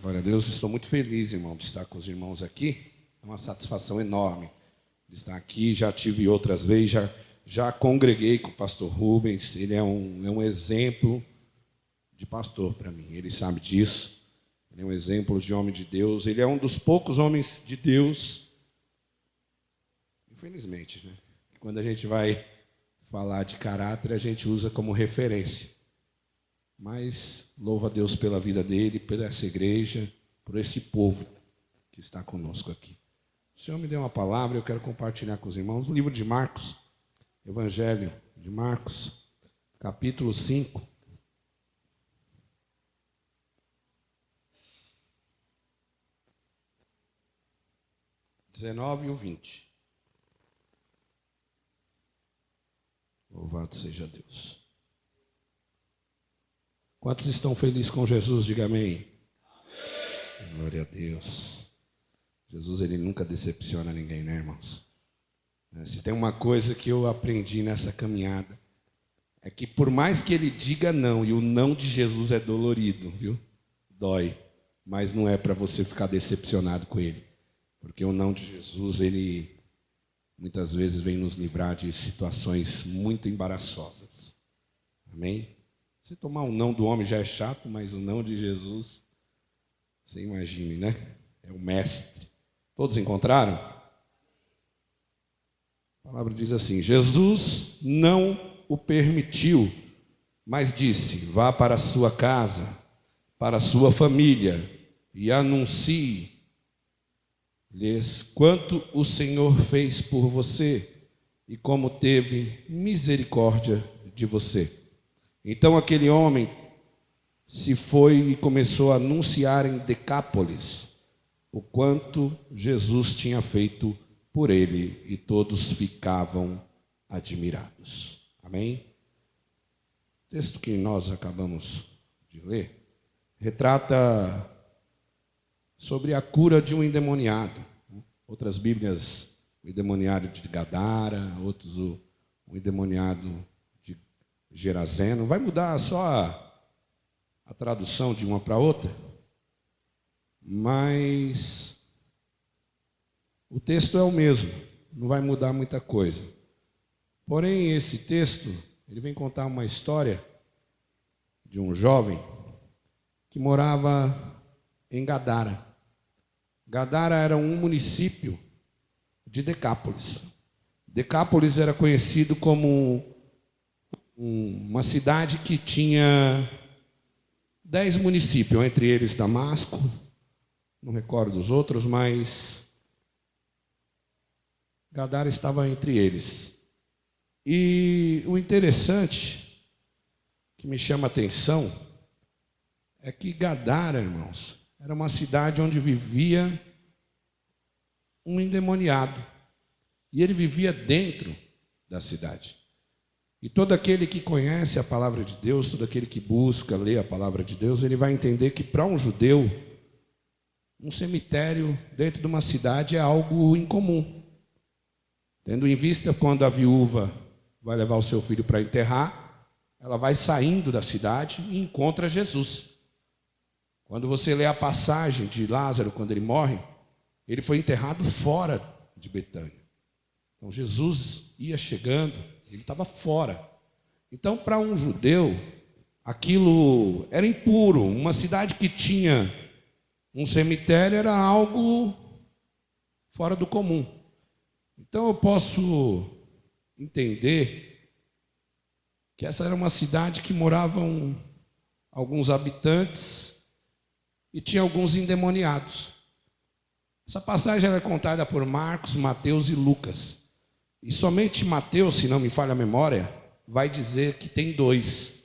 Glória a Deus, estou muito feliz, irmão, de estar com os irmãos aqui. É uma satisfação enorme de estar aqui. Já tive outras vezes, já congreguei com o pastor Rubens. Ele é um exemplo de pastor para mim, ele sabe disso. Ele é um exemplo de homem de Deus. Ele é um dos poucos homens de Deus, infelizmente, né? Quando a gente vai falar de caráter, a gente usa como referência. Mas louvo a Deus pela vida dele, pela essa igreja, por esse povo que está conosco aqui. O Senhor me deu uma palavra, eu quero compartilhar com os irmãos. O livro de Marcos, Evangelho de Marcos, capítulo 5. (19 e o 20). Louvado seja Deus. Quantos estão felizes com Jesus? Diga amém. Amém. Glória a Deus. Jesus, ele nunca decepciona ninguém, né, irmãos? Se tem uma coisa que eu aprendi nessa caminhada, é que por mais que ele diga não, e o não de Jesus é dolorido, viu? Dói, mas não é para você ficar decepcionado com ele. Porque o não de Jesus, ele muitas vezes vem nos livrar de situações muito embaraçosas. Amém? Você tomar um não do homem já é chato, mas o não de Jesus, você imagine, né? É o mestre. Todos encontraram? A palavra diz assim: Jesus não o permitiu, mas disse: vá para a sua casa, para a sua família, e anuncie-lhes quanto o Senhor fez por você e como teve misericórdia de você. Então aquele homem se foi e começou a anunciar em Decápolis o quanto Jesus tinha feito por ele, e todos ficavam admirados. Amém? O texto que nós acabamos de ler retrata sobre a cura de um endemoniado. Outras Bíblias, o endemoniado de Gadara, outros o endemoniado de Gerazeno. Vai mudar só a tradução de uma para outra, mas o texto é o mesmo, não vai mudar muita coisa. Porém, esse texto, ele vem contar uma história de um jovem que morava em Gadara. Gadara era um município de Decápolis. Decápolis era conhecido como uma cidade que tinha 10 municípios, entre eles Damasco, não recordo dos outros, mas Gadara estava entre eles. E o interessante, que me chama a atenção, é que Gadara, irmãos, era uma cidade onde vivia um endemoniado. E ele vivia dentro da cidade. E todo aquele que conhece a palavra de Deus, todo aquele que busca ler a palavra de Deus, ele vai entender que para um judeu, um cemitério dentro de uma cidade é algo incomum. Tendo em vista quando a viúva vai levar o seu filho para enterrar, ela vai saindo da cidade e encontra Jesus. Quando você lê a passagem de Lázaro, quando ele morre, ele foi enterrado fora de Betânia. Então Jesus ia chegando, ele estava fora. Então, para um judeu, aquilo era impuro. Uma cidade que tinha um cemitério era algo fora do comum. Então eu posso entender que essa era uma cidade que moravam alguns habitantes e tinha alguns endemoniados. Essa passagem é contada por Marcos, Mateus e Lucas. E somente Mateus, se não me falha a memória, vai dizer que tem 2.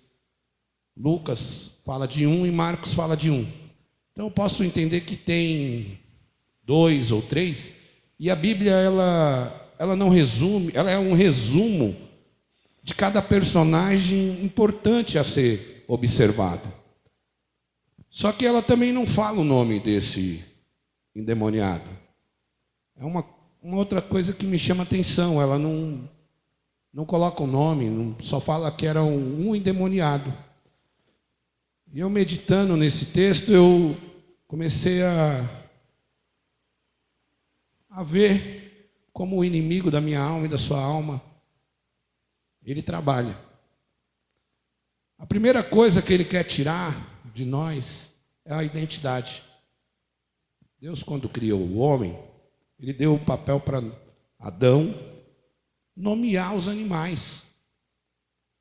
Lucas fala de 1 e Marcos fala de 1. Então eu posso entender que tem 2 ou 3. E a Bíblia, ela não resume, ela é um resumo de cada personagem importante a ser observado. Só que ela também não fala o nome desse endemoniado. É uma outra coisa que me chama a atenção. Ela não coloca o nome, só fala que era um endemoniado. E eu meditando nesse texto, eu comecei a ver como o inimigo da minha alma e da sua alma, ele trabalha. A primeira coisa que ele quer tirar de nós é a identidade. Deus, quando criou o homem, ele deu o papel para Adão nomear os animais.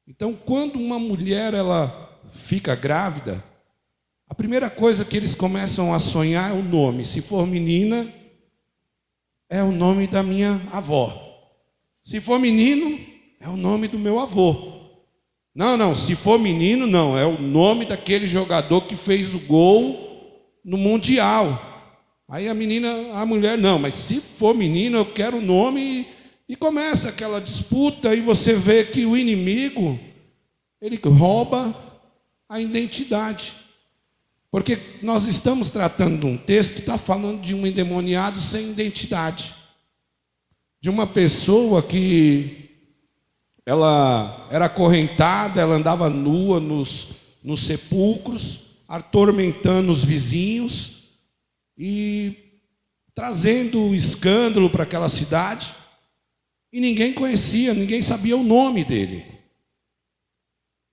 Então, quando uma mulher ela fica grávida, a primeira coisa que eles começam a sonhar é o nome. Se for menina, é o nome da minha avó. Se for menino, é o nome do meu avô. Não, se for menino, não, é o nome daquele jogador que fez o gol no Mundial. Aí a mulher, não, mas se for menino, eu quero o nome. E começa aquela disputa, e você vê que o inimigo, ele rouba a identidade. Porque nós estamos tratando de um texto que está falando de um endemoniado sem identidade. De uma pessoa que ela era acorrentada, ela andava nua nos sepulcros, atormentando os vizinhos e trazendo escândalo para aquela cidade. E ninguém conhecia, ninguém sabia o nome dele.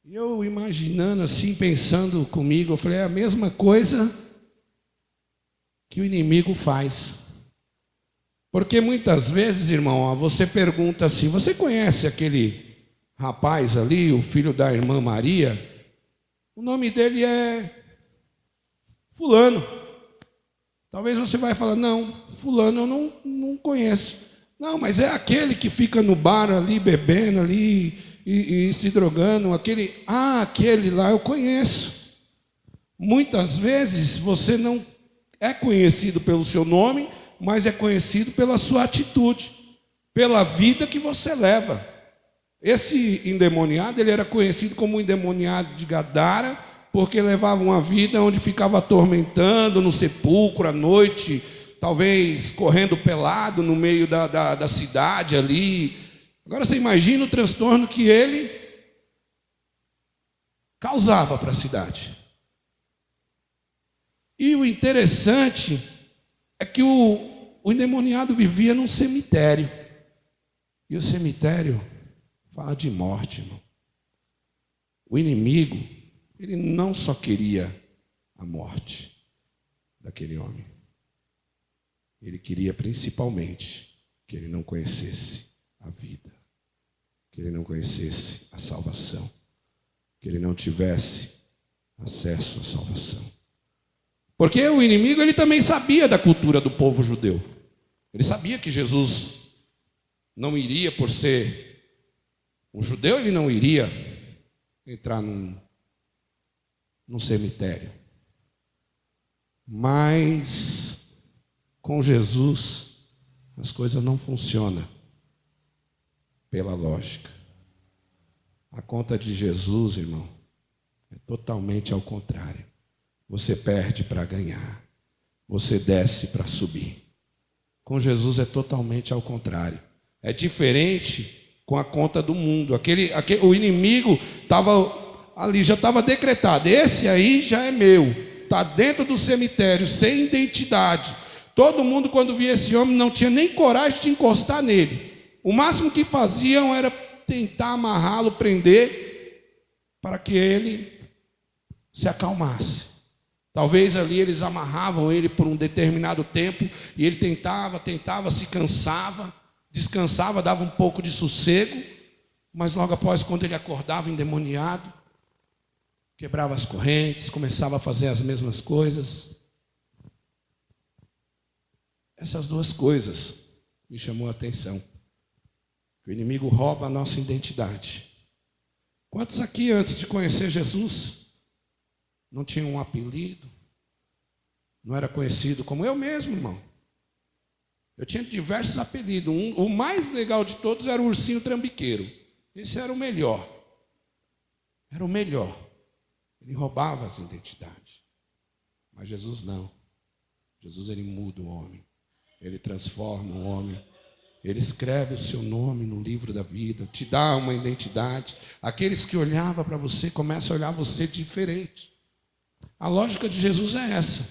E eu imaginando assim, pensando comigo, eu falei, é a mesma coisa que o inimigo faz. Porque muitas vezes, irmão, você pergunta assim, você conhece aquele rapaz ali, o filho da irmã Maria? O nome dele é fulano. Talvez você vai falar, não, fulano eu não conheço. Não, mas é aquele que fica no bar ali, bebendo ali e se drogando, aquele lá eu conheço. Muitas vezes você não é conhecido pelo seu nome, mas é conhecido pela sua atitude, pela vida que você leva. Esse endemoniado, ele era conhecido como o endemoniado de Gadara, porque levava uma vida onde ficava atormentando no sepulcro à noite, talvez correndo pelado no meio da cidade ali. Agora você imagina o transtorno que ele causava para a cidade. E o interessante é que o endemoniado vivia num cemitério. E o cemitério fala de morte, irmão. O inimigo, ele não só queria a morte daquele homem. Ele queria principalmente que ele não conhecesse a vida, que ele não conhecesse a salvação, que ele não tivesse acesso à salvação. Porque o inimigo, ele também sabia da cultura do povo judeu. Ele sabia que Jesus não iria, por ser um judeu, ele não iria entrar num cemitério. Mas com Jesus as coisas não funcionam pela lógica. A conta de Jesus, irmão, é totalmente ao contrário. Você perde para ganhar, você desce para subir. Com Jesus é totalmente ao contrário. É diferente com a conta do mundo. O inimigo estava ali, já estava decretado. Esse aí já é meu. Está dentro do cemitério, sem identidade. Todo mundo, quando via esse homem, não tinha nem coragem de encostar nele. O máximo que faziam era tentar amarrá-lo, prender, para que ele se acalmasse. Talvez ali eles amarravam ele por um determinado tempo, e ele tentava, se cansava, descansava, dava um pouco de sossego, mas logo após, quando ele acordava endemoniado, quebrava as correntes, começava a fazer as mesmas coisas. Essas duas coisas me chamou a atenção. O inimigo rouba a nossa identidade. Quantos aqui, antes de conhecer Jesus, não tinham um apelido? Não era conhecido como eu mesmo, irmão. Eu tinha diversos apelidos. O mais legal de todos era o ursinho trambiqueiro. Esse era o melhor. Era o melhor. Ele roubava as identidades. Mas Jesus não. Jesus, ele muda o homem. Ele transforma o homem. Ele escreve o seu nome no livro da vida. Te dá uma identidade. Aqueles que olhavam para você começam a olhar você diferente. A lógica de Jesus é essa.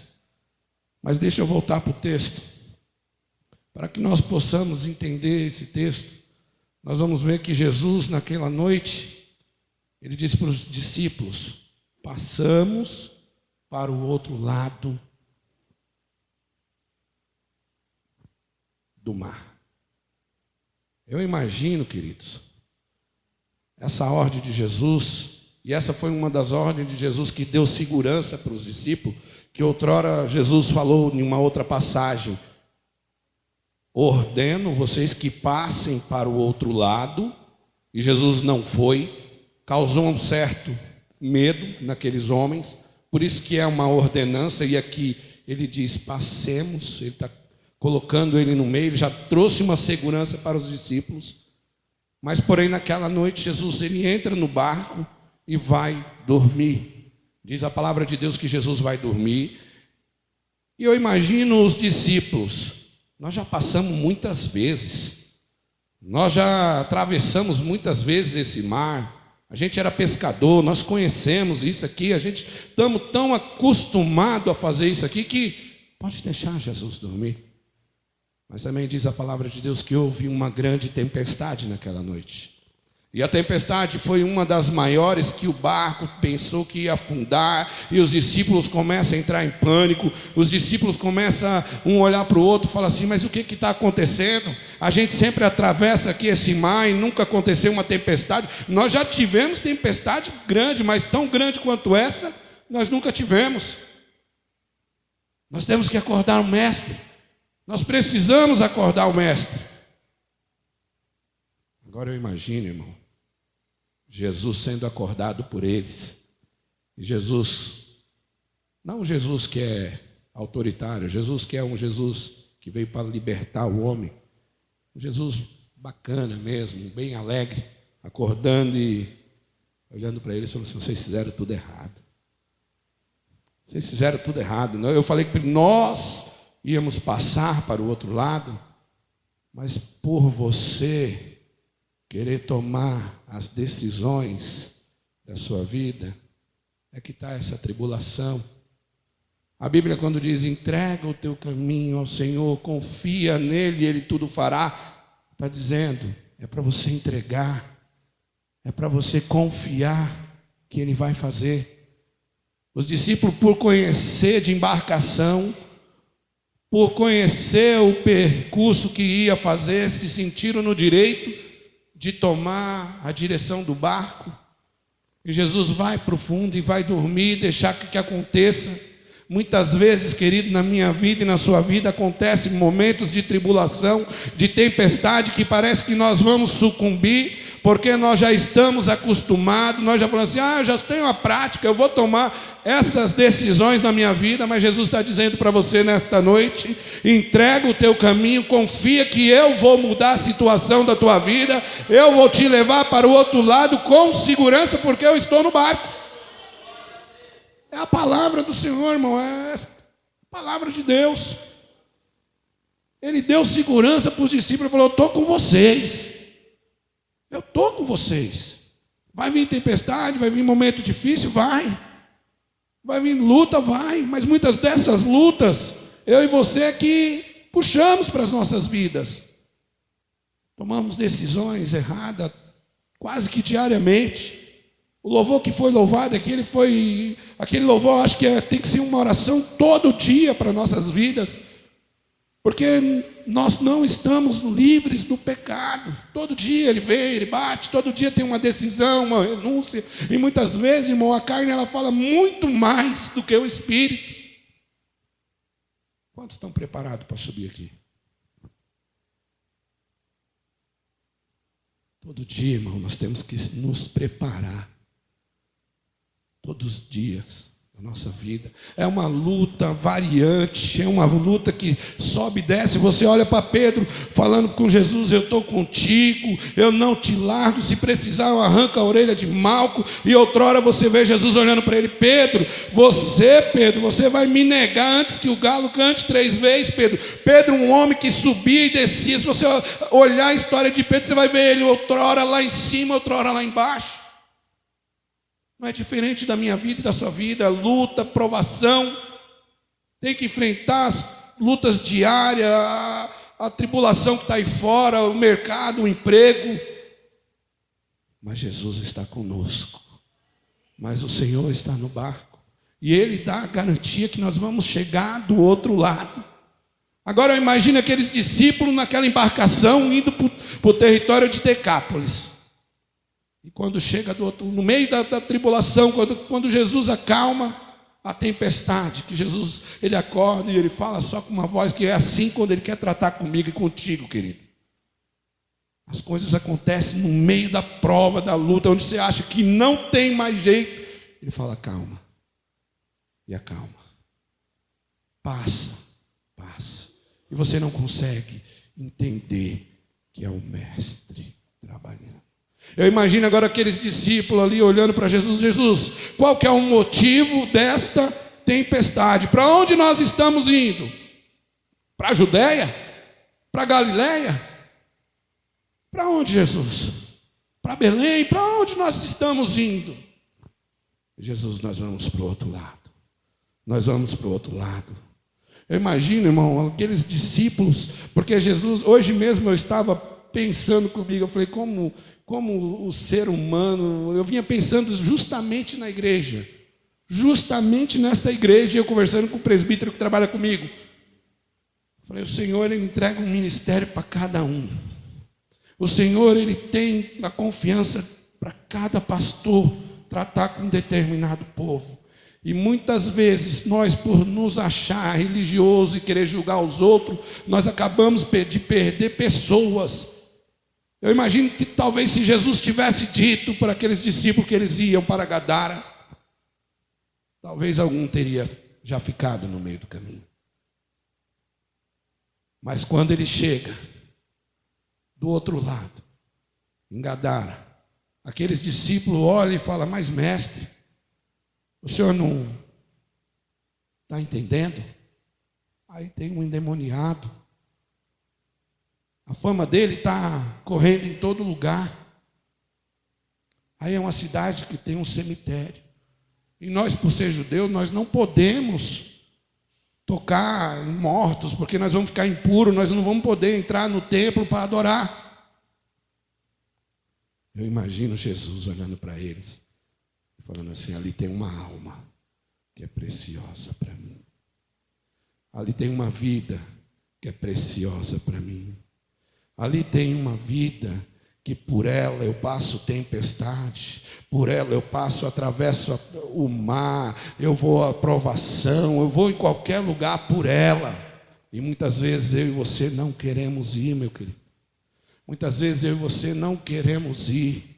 Mas deixa eu voltar para o texto. Para que nós possamos entender esse texto, nós vamos ver que Jesus, naquela noite, ele disse para os discípulos: passamos para o outro lado do mar. Eu imagino, queridos, essa ordem de Jesus, e essa foi uma das ordens de Jesus que deu segurança para os discípulos, que outrora Jesus falou em uma outra passagem: ordeno vocês que passem para o outro lado, e Jesus não foi, causou um certo medo naqueles homens, por isso que é uma ordenança, e aqui ele diz: passemos, ele está colocando ele no meio, ele já trouxe uma segurança para os discípulos, mas porém naquela noite Jesus ele entra no barco e vai dormir. Diz a palavra de Deus que Jesus vai dormir, e eu imagino os discípulos. Nós já passamos muitas vezes, nós já atravessamos muitas vezes esse mar, a gente era pescador, nós conhecemos isso aqui, a gente estamos tão acostumados a fazer isso aqui que pode deixar Jesus dormir. Mas também diz a palavra de Deus que houve uma grande tempestade naquela noite. E a tempestade foi uma das maiores, que o barco pensou que ia afundar, e os discípulos começam a entrar em pânico, os discípulos começam um olhar para o outro e falam assim: mas o que está acontecendo? A gente sempre atravessa aqui esse mar e nunca aconteceu uma tempestade. Nós já tivemos tempestade grande, mas tão grande quanto essa, nós nunca tivemos. Nós temos que acordar o mestre, nós precisamos acordar o mestre. Agora eu imagino, irmão, Jesus sendo acordado por eles. E Jesus, não um Jesus que é autoritário, Jesus que é um Jesus que veio para libertar o homem. Um Jesus bacana mesmo, bem alegre, acordando e olhando para eles, falando assim: vocês fizeram tudo errado. Vocês fizeram tudo errado. Eu falei que nós íamos passar para o outro lado, mas por você querer tomar as decisões da sua vida, é que está essa tribulação. A Bíblia, quando diz: entrega o teu caminho ao Senhor, confia nele e ele tudo fará, está dizendo, é para você entregar, é para você confiar que ele vai fazer. Os discípulos, por conhecer de embarcação, por conhecer o percurso que ia fazer, se sentiram no direito de tomar a direção do barco, e Jesus vai para o fundo e vai dormir, deixar que aconteça. Muitas vezes, querido, na minha vida e na sua vida, acontecem momentos de tribulação, de tempestade, que parece que nós vamos sucumbir, porque nós já estamos acostumados, nós já falamos assim: eu já tenho a prática, eu vou tomar essas decisões na minha vida. Mas Jesus está dizendo para você nesta noite: entrega o teu caminho, confia que eu vou mudar a situação da tua vida, eu vou te levar para o outro lado com segurança, porque eu estou no barco. É a palavra do Senhor, irmão, é a palavra de Deus. Ele deu segurança para os discípulos e falou: eu estou com vocês. Eu estou com vocês. Vai vir tempestade, vai vir momento difícil, vai vir luta, vai. Mas muitas dessas lutas, eu e você que puxamos para as nossas vidas. Tomamos decisões erradas quase que diariamente. O louvor que foi louvado aqui, aquele louvor, acho que tem que ser uma oração todo dia para nossas vidas. Porque nós não estamos livres do pecado. Todo dia ele vem, ele bate, todo dia tem uma decisão, uma renúncia. E muitas vezes, irmão, a carne ela fala muito mais do que o Espírito. Quantos estão preparados para subir aqui? Todo dia, irmão, nós temos que nos preparar. Todos os dias da nossa vida. É uma luta variante, é uma luta que sobe e desce. Você olha para Pedro falando com Jesus: eu estou contigo, eu não te largo, se precisar eu arranco a orelha de Malco. E outrora você vê Jesus olhando para ele: Pedro, você vai me negar antes que o galo cante 3 vezes. Pedro, um homem que subia e descia. Se você olhar a história de Pedro, você vai ver ele outrora lá em cima, outrora lá embaixo. Não é diferente da minha vida e da sua vida. Luta, provação. tem que enfrentar as lutas diárias, a tribulação que está aí fora, o mercado, o emprego. Mas Jesus está conosco. Mas o Senhor está no barco. E Ele dá a garantia que nós vamos chegar do outro lado. Agora eu imagino aqueles discípulos naquela embarcação indo para o território de Decápolis. E quando chega do outro, no meio da tribulação, quando Jesus acalma a tempestade, que Jesus, ele acorda e ele fala só com uma voz que é assim quando ele quer tratar comigo e contigo, querido. As coisas acontecem no meio da prova, da luta, onde você acha que não tem mais jeito. Ele fala, calma. E acalma. Passa. E você não consegue entender que é o Mestre trabalhando. Eu imagino agora aqueles discípulos ali olhando para Jesus. Jesus, qual que é o motivo desta tempestade? Para onde nós estamos indo? Para a Judéia? Para a Galileia? Para onde, Jesus? Para Belém? Para onde nós estamos indo? Jesus, nós vamos para o outro lado. Nós vamos para o outro lado. Eu imagino, irmão, aqueles discípulos, porque Jesus, hoje mesmo eu estava pensando comigo, eu falei, como o ser humano, eu vinha pensando justamente na igreja, justamente nesta igreja, eu conversando com o presbítero que trabalha comigo. Eu falei, o Senhor, Ele entrega um ministério para cada um. O Senhor, Ele tem a confiança para cada pastor tratar com um determinado povo. E muitas vezes nós, por nos achar religiosos e querer julgar os outros, nós acabamos de perder pessoas. Eu imagino que talvez se Jesus tivesse dito para aqueles discípulos que eles iam para Gadara, talvez algum teria já ficado no meio do caminho. Mas quando ele chega do outro lado, em Gadara, aqueles discípulos olham e falam, mas mestre, o senhor não está entendendo? Aí tem um endemoniado. A fama dele está correndo em todo lugar. Aí é uma cidade que tem um cemitério. E nós, por ser judeus, nós não podemos tocar em mortos, porque nós vamos ficar impuros, nós não vamos poder entrar no templo para adorar. Eu imagino Jesus olhando para eles, falando assim, ali tem uma alma que é preciosa para mim. Ali tem uma vida que é preciosa para mim. Ali tem uma vida que por ela eu passo tempestade, por ela eu atravesso o mar, eu vou à provação, eu vou em qualquer lugar por ela. E muitas vezes eu e você não queremos ir, meu querido. Muitas vezes eu e você não queremos ir,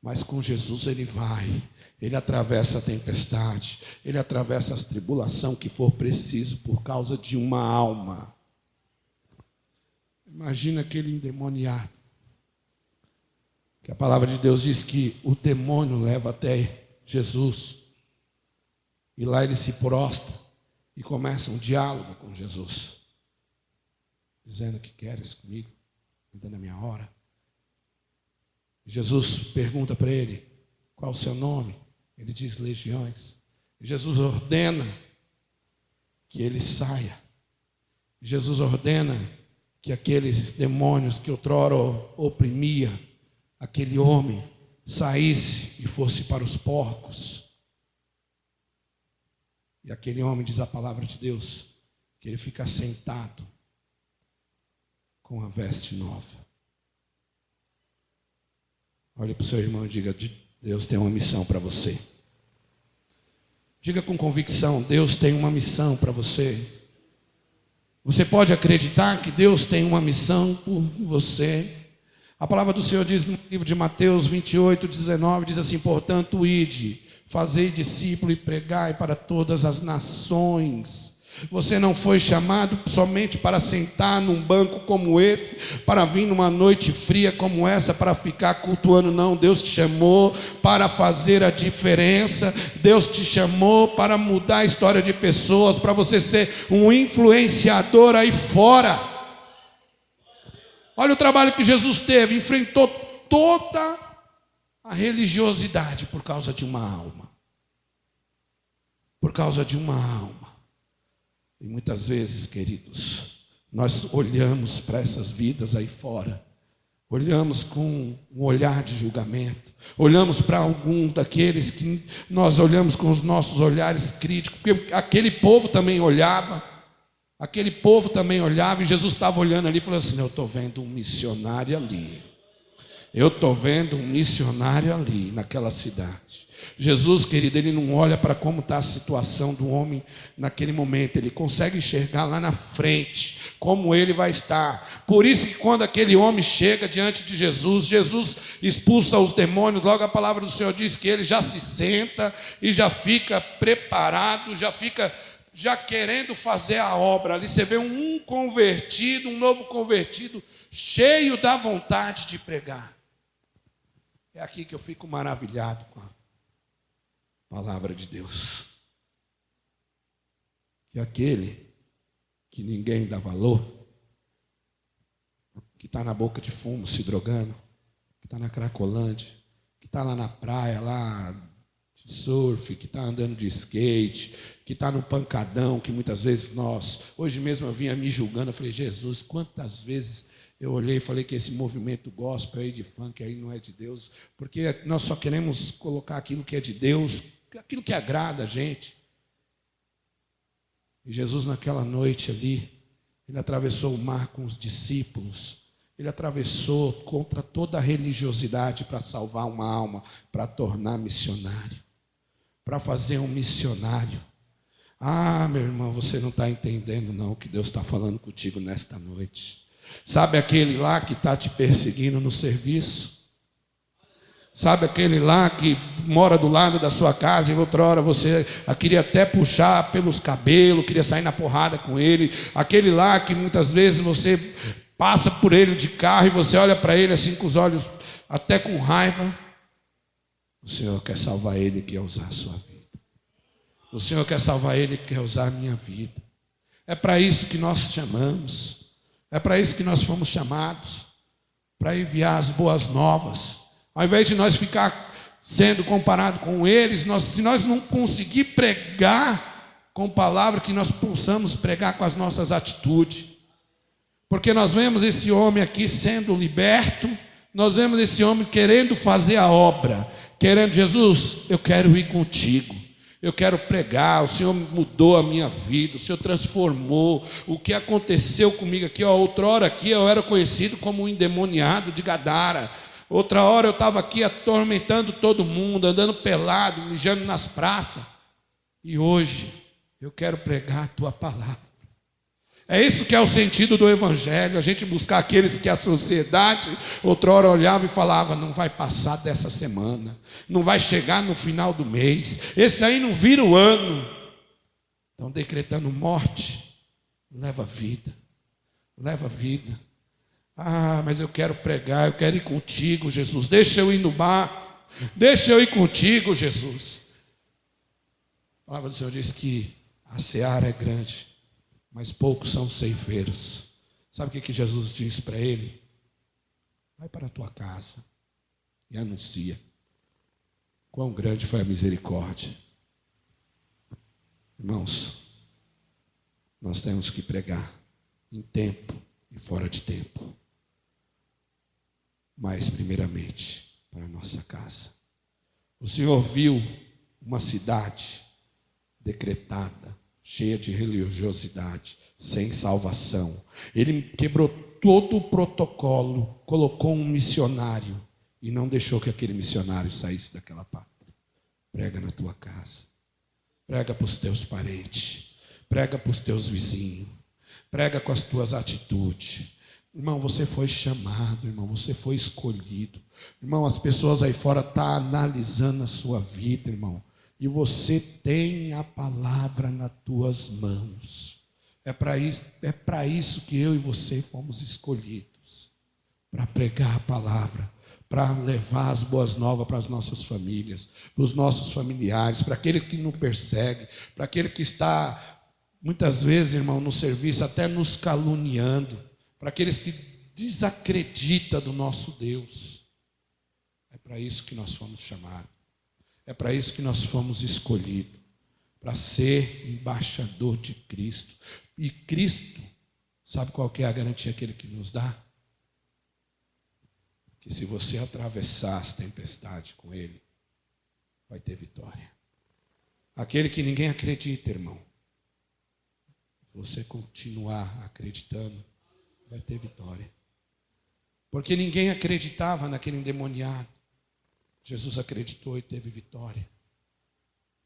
mas com Jesus Ele vai. Ele atravessa a tempestade, Ele atravessa as tribulações que for preciso por causa de uma alma. Imagina aquele endemoniado, que a palavra de Deus diz que o demônio leva até Jesus, e lá ele se prostra e começa um diálogo com Jesus, dizendo que queres comigo, ainda na minha hora. Jesus pergunta para ele, qual o seu nome? Ele diz legiões. Jesus ordena que ele saia. Jesus ordena que aqueles demônios que outrora oprimia aquele homem saísse e fosse para os porcos. E aquele homem, diz a palavra de Deus, que ele fica sentado com a veste nova. Olhe para o seu irmão e diga, Deus tem uma missão para você. Diga com convicção, Deus tem uma missão para você. Você pode acreditar que Deus tem uma missão por você. A palavra do Senhor diz no livro de Mateus 28, 19, diz assim, portanto, ide, fazei discípulo e pregai para todas as nações. Você não foi chamado somente para sentar num banco como esse, para vir numa noite fria como essa, para ficar cultuando, não. Deus te chamou para fazer a diferença. Deus te chamou para mudar a história de pessoas, para você ser um influenciador aí fora. Olha o trabalho que Jesus teve, enfrentou toda a religiosidade por causa de uma alma. Por causa de uma alma. E muitas vezes, queridos, nós olhamos para essas vidas aí fora, olhamos com um olhar de julgamento, olhamos para alguns daqueles que nós olhamos com os nossos olhares críticos, porque aquele povo também olhava, e Jesus estava olhando ali e falou assim: eu estou vendo um missionário ali, eu estou vendo um missionário ali naquela cidade. Jesus, querido, ele não olha para como está a situação do homem naquele momento, ele consegue enxergar lá na frente como ele vai estar. Por isso que quando aquele homem chega diante de Jesus, Jesus expulsa os demônios, logo a palavra do Senhor diz que ele já se senta e já fica preparado, já querendo fazer a obra. Ali você vê um convertido, um novo convertido, cheio da vontade de pregar. É aqui que eu fico maravilhado com a palavra de Deus. Que aquele que ninguém dá valor, que está na boca de fumo se drogando, que está na Cracolândia, que está lá na praia, lá de surf, que está andando de skate, que está no pancadão, que muitas vezes hoje mesmo eu vinha me julgando, eu falei: Jesus, quantas vezes eu olhei e falei que esse movimento gospel aí de funk aí não é de Deus, porque nós só queremos colocar aquilo que é de Deus, aquilo que agrada a gente. E Jesus naquela noite ali, ele atravessou o mar com os discípulos, ele atravessou contra toda a religiosidade para salvar uma alma, para tornar missionário, para fazer um missionário. Ah, meu irmão, você não está entendendo não o que Deus está falando contigo nesta noite. Sabe aquele lá que está te perseguindo no serviço? Sabe aquele lá que mora do lado da sua casa e outra hora você queria até puxar pelos cabelos, queria sair na porrada com ele? Aquele lá que muitas vezes você passa por ele de carro e você olha para ele assim com os olhos até com raiva. O Senhor quer salvar ele e quer usar a sua vida. O Senhor quer salvar ele e quer usar a minha vida. É para isso que nós chamamos. É para isso que nós fomos chamados, para enviar as boas novas. Ao invés de nós ficar sendo comparado com eles, se nós não conseguir pregar com palavra, que nós possamos pregar com as nossas atitudes. Porque nós vemos esse homem aqui sendo liberto, nós vemos esse homem querendo fazer a obra, querendo: Jesus, eu quero ir contigo. Eu quero pregar, o Senhor mudou a minha vida, o Senhor transformou. O que aconteceu comigo aqui, outrora aqui eu era conhecido como um endemoniado de Gadara. Outra hora eu estava aqui atormentando todo mundo, andando pelado, mijando nas praças. E hoje eu quero pregar a tua palavra. É isso que é o sentido do Evangelho, a gente buscar aqueles que a sociedade outrora olhava e falava: não vai passar dessa semana, não vai chegar no final do mês, esse aí não vira o ano. Estão decretando morte. Leva vida, leva vida. Ah, mas eu quero pregar, eu quero ir contigo, Jesus, deixa eu ir no bar, deixa eu ir contigo, Jesus. A palavra do Senhor diz que a seara é grande, mas poucos são ceifeiros. Sabe o que Jesus diz para ele? Vai para a tua casa e anuncia quão grande foi a misericórdia. Irmãos, nós temos que pregar em tempo e fora de tempo, mas primeiramente para a nossa casa. O Senhor viu uma cidade decretada, cheia de religiosidade, sem salvação. Ele quebrou todo o protocolo, colocou um missionário e não deixou que aquele missionário saísse daquela pátria. Prega na tua casa, prega para os teus parentes, prega para os teus vizinhos, prega com as tuas atitudes. Irmão, você foi chamado, irmão, você foi escolhido. Irmão, as pessoas aí fora estão analisando a sua vida, irmão. E você tem a palavra nas tuas mãos. É para isso que eu e você fomos escolhidos. Para pregar a palavra, para levar as boas novas para as nossas famílias, para os nossos familiares, para aquele que nos persegue, para aquele que está, muitas vezes, irmão, no serviço, até nos caluniando, para aqueles que desacreditam do nosso Deus. É para isso que nós fomos chamados. É para isso que nós fomos escolhidos. para ser embaixador de Cristo. E Cristo, sabe qual que é a garantia que Ele que nos dá? Que se você atravessar as tempestades com Ele, vai ter vitória. Aquele que ninguém acredita, irmão. Se você continuar acreditando, vai ter vitória. Porque ninguém acreditava naquele endemoniado. Jesus acreditou e teve vitória.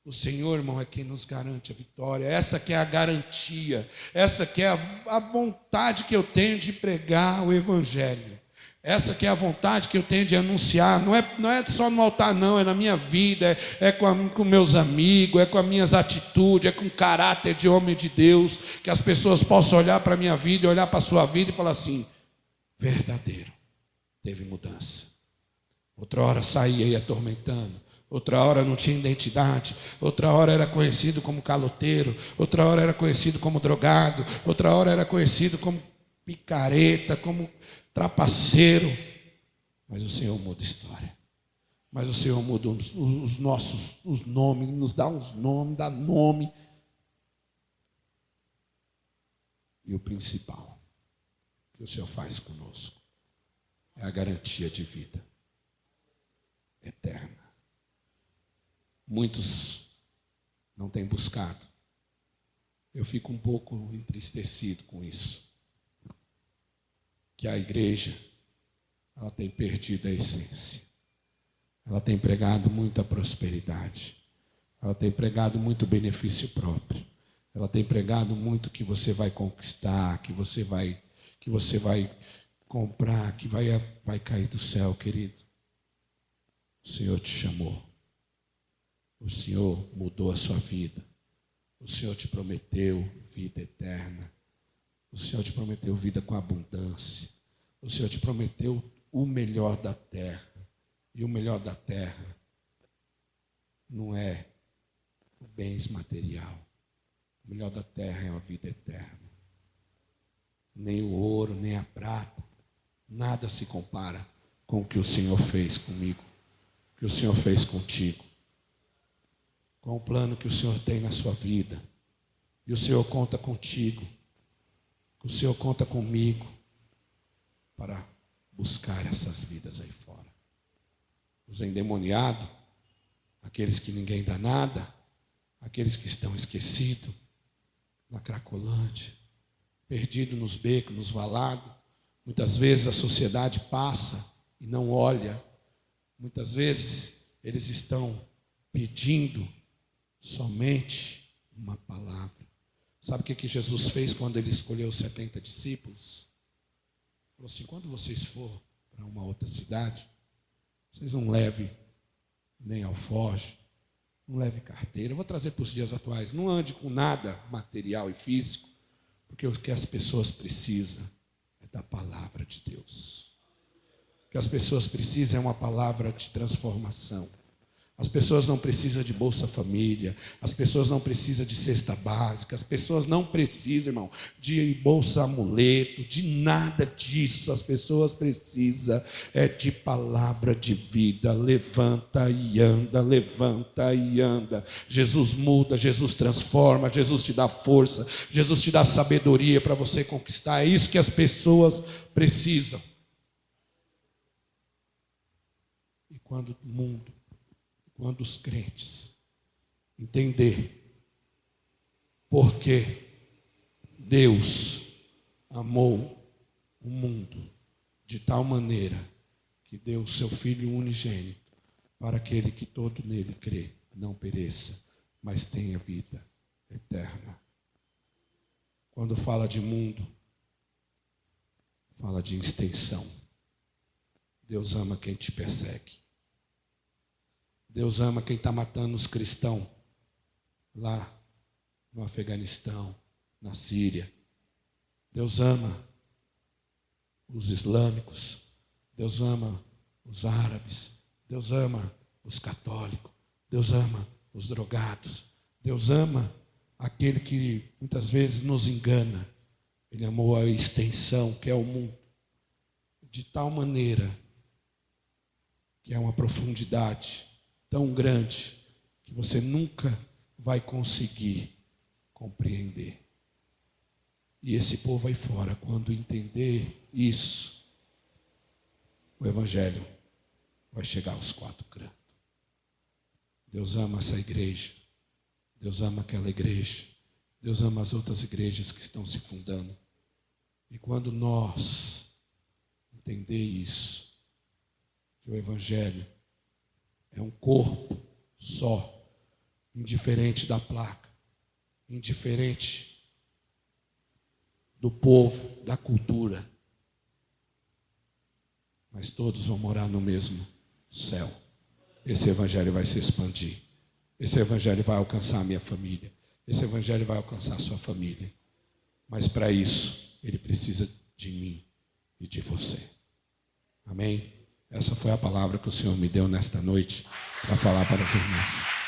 O Senhor, irmão, é quem nos garante a vitória. Essa que é a garantia. Essa que é a vontade que eu tenho de pregar o Evangelho. Essa que é a vontade que eu tenho de anunciar. Não é só no altar, não. É na minha vida, é com meus amigos, é com as minhas atitudes, é com o caráter de homem de Deus. Que as pessoas possam olhar para a minha vida, olhar para a sua vida e falar assim: verdadeiro, teve mudança. Outra hora saía e atormentando. Outra hora não tinha identidade, outra hora era conhecido como caloteiro, outra hora era conhecido como drogado, outra hora era conhecido como picareta, como trapaceiro. Mas o Senhor muda a história. Mas o Senhor muda os nomes, nos dá uns nomes, dá nome. E o principal que o Senhor faz conosco é a garantia de vida eterna. Muitos não têm buscado. Eu fico um pouco entristecido com isso. Que a igreja, ela tem perdido a essência. Ela tem pregado muita prosperidade. Ela tem pregado muito benefício próprio. Ela tem pregado muito que você vai conquistar, que você vai comprar, que vai cair do céu, querido. O Senhor te chamou. O Senhor mudou a sua vida. O Senhor te prometeu vida eterna. O Senhor te prometeu vida com abundância. O Senhor te prometeu o melhor da terra. E o melhor da terra não é o bens material. O melhor da terra é a vida eterna. Nem o ouro, nem a prata, nada se compara com o que o Senhor fez comigo, o que o Senhor fez contigo, com o plano que o Senhor tem na sua vida. E o Senhor conta contigo, o Senhor conta comigo para buscar essas vidas aí fora. Os endemoniados, aqueles que ninguém dá nada, aqueles que estão esquecidos, na Cracolândia, perdidos nos becos, nos valados. Muitas vezes a sociedade passa e não olha. Muitas vezes eles estão pedindo somente uma palavra. Sabe o que Jesus fez quando ele escolheu os 70 discípulos? Falou assim: quando vocês for para uma outra cidade, vocês não levem nem alforje, não leve carteira. Eu vou trazer para os dias atuais. Não ande com nada material e físico, porque o que as pessoas precisam é da palavra de Deus. O que as pessoas precisam é uma palavra de transformação. As pessoas não precisam de Bolsa Família, as pessoas não precisam de cesta básica, as pessoas não precisam, irmão, de bolsa amuleto, de nada disso. As pessoas precisam de palavra de vida. Levanta e anda, levanta e anda. Jesus muda, Jesus transforma, Jesus te dá força, Jesus te dá sabedoria para você conquistar. É isso que as pessoas precisam. E quando o mundo, quando os crentes entender porque Deus amou o mundo de tal maneira que deu o seu Filho unigênito para aquele que todo nele crê não pereça, mas tenha vida eterna. Quando fala de mundo, fala de extensão. Deus ama quem te persegue. Deus ama quem está matando os cristãos lá no Afeganistão, na Síria. Deus ama os islâmicos. Deus ama os árabes. Deus ama os católicos. Deus ama os drogados. Deus ama aquele que muitas vezes nos engana. Ele amou a extensão, que é o mundo, de tal maneira que é uma profundidade tão grande que você nunca vai conseguir compreender. E esse povo aí fora, quando entender isso, o evangelho vai chegar aos 4 cantos. Deus ama essa igreja. Deus ama aquela igreja. Deus ama as outras igrejas que estão se fundando. E quando nós entender isso, que o evangelho é um corpo só, indiferente da placa, indiferente do povo, da cultura, mas todos vão morar no mesmo céu. Esse evangelho vai se expandir. Esse evangelho vai alcançar a minha família. Esse evangelho vai alcançar a sua família. Mas para isso, ele precisa de mim e de você. Amém? Essa foi a palavra que o Senhor me deu nesta noite para falar para os irmãos.